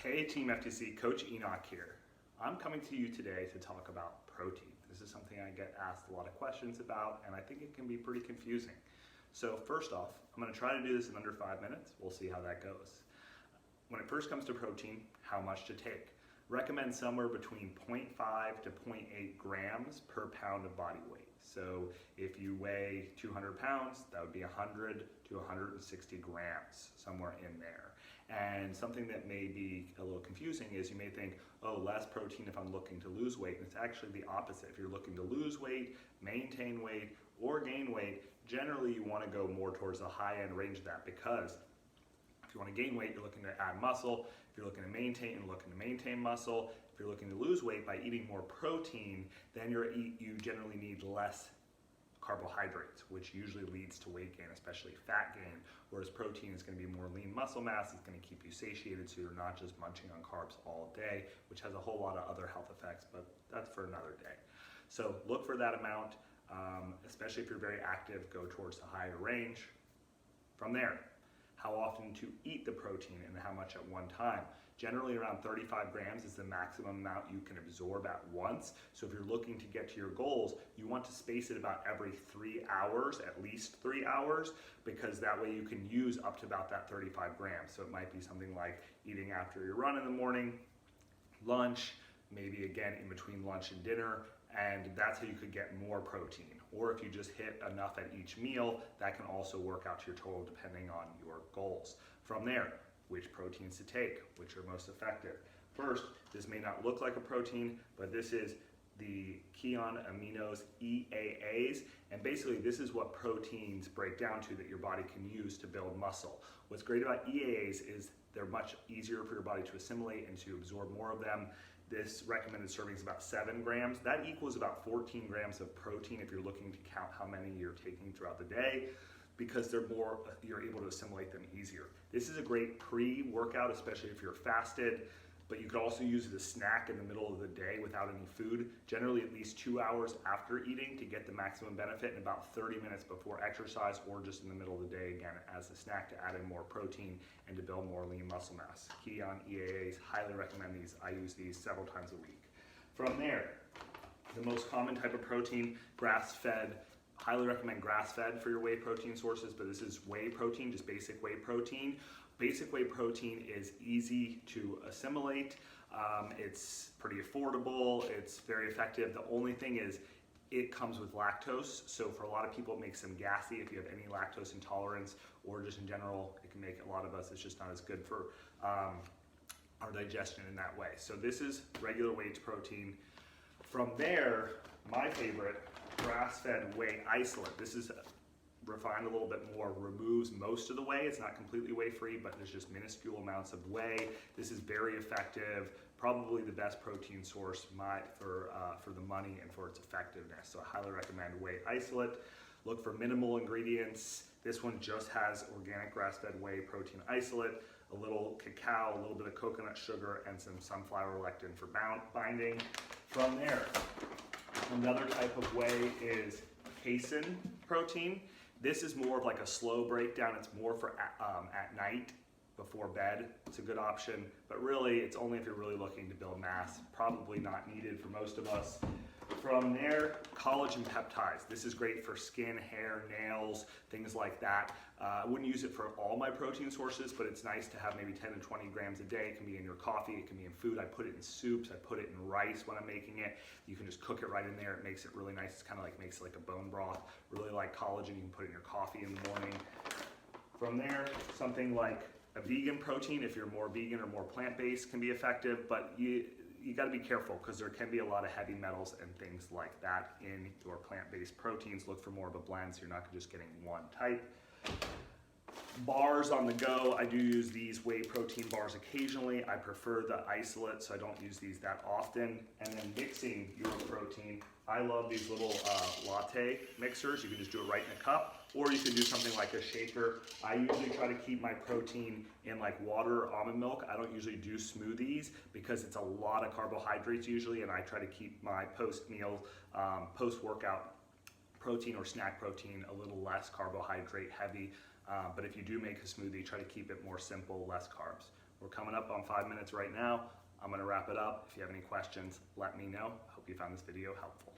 Hey Team FTC, Coach Enoch here. I'm coming to you today to talk about protein. This is something I get asked a lot of questions about, and I think it can be pretty confusing. So first off, I'm going to try to do this in under 5 minutes. We'll see how that goes. When it first comes to protein, how much to take? Recommend somewhere between 0.5 to 0.8 grams per pound of body weight. So if you weigh 200 pounds, that would be 100 to 160 grams, somewhere in there. And something that may be a little confusing is you may think, oh, less protein if I'm looking to lose weight. And it's actually the opposite. If you're looking to lose weight, maintain weight, or gain weight, generally you want to go more towards the high end range of that, because if you want to gain weight, you're looking to add muscle. If you're looking to maintain, you're looking to maintain muscle. If you're looking to lose weight by eating more protein, then you generally need less carbohydrates, which usually leads to weight gain, especially fat gain, whereas protein is going to be more lean muscle mass. It's going to keep you satiated so you're not just munching on carbs all day, which has a whole lot of other health effects, but that's for another day. So look for that amount, especially if you're very active, go towards the higher range. From there, how often to eat the protein and how much at one time. Generally around 35 grams is the maximum amount you can absorb at once. So if you're looking to get to your goals, you want to space it about every 3 hours, at least 3 hours, because that way you can use up to about that 35 grams. So it might be something like eating after your run in the morning, lunch, maybe again in between lunch and dinner, and that's how you could get more protein. Or if you just hit enough at each meal, that can also work out to your total depending on your goals. From there, which proteins to take, which are most effective. First, this may not look like a protein, but this is the Kion Aminos EAAs, and basically this is what proteins break down to that your body can use to build muscle. What's great about EAAs is they're much easier for your body to assimilate and to absorb more of them. This recommended serving is about 7 grams. That equals about 14 grams of protein if you're looking to count how many you're taking throughout the day, because you're able to assimilate them easier. This is a great pre-workout, especially if you're fasted, but you could also use it as a snack in the middle of the day without any food, generally at least 2 hours after eating to get the maximum benefit, and about 30 minutes before exercise, or just in the middle of the day again as a snack to add in more protein and to build more lean muscle mass. Kion EAAs, highly recommend these. I use these several times a week. From there, the most common type of protein, grass-fed. Highly recommend grass-fed for your whey protein sources, but this is whey protein, just basic whey protein. Basic whey protein is easy to assimilate. It's pretty affordable. It's very effective. The only thing is it comes with lactose. So for a lot of people, it makes them gassy. If you have any lactose intolerance, or just in general, it can make a lot of us, it's just not as good for our digestion in that way. So this is regular whey protein. From there, my favorite, grass-fed whey isolate. This is refined a little bit more, removes most of the whey. It's not completely whey-free, but there's just minuscule amounts of whey. This is very effective, probably the best protein source for the money and for its effectiveness. So I highly recommend whey isolate. Look for minimal ingredients. This one just has organic grass-fed whey protein isolate, a little cacao, a little bit of coconut sugar, and some sunflower lectin for binding. From there, another type of whey is casein protein. This is more of like a slow breakdown. It's more for at night before bed. It's a good option, but really it's only if you're really looking to build mass. Probably not needed for most of us. From there, collagen peptides. This is great for skin, hair, nails, things like that. I wouldn't use it for all my protein sources, but it's nice to have maybe 10 to 20 grams a day. It can be in your coffee, it can be in food. I put it in soups, I put it in rice when I'm making it. You can just cook it right in there. It makes it really nice. It's kind of like makes it like a bone broth. Really like collagen. You can put it in your coffee in the morning. From there, something like a vegan protein, if you're more vegan or more plant-based, can be effective, but you got to be careful because there can be a lot of heavy metals and things like that in your plant-based proteins. Look for more of a blend so you're not just getting one type. Bars on the go, I do use these whey protein bars occasionally. I prefer the isolate, so I don't use these that often. And then mixing your protein, I love these little latte mixers. You can just do it right in a cup, or you can do something like a shaker. I usually try to keep my protein in like water or almond milk. I don't usually do smoothies because it's a lot of carbohydrates usually, and I try to keep my post-meal, post-workout protein or snack protein a little less carbohydrate heavy. But if you do make a smoothie, try to keep it more simple, less carbs. We're coming up on 5 minutes right now. I'm gonna wrap it up. If you have any questions, let me know. I hope you found this video helpful.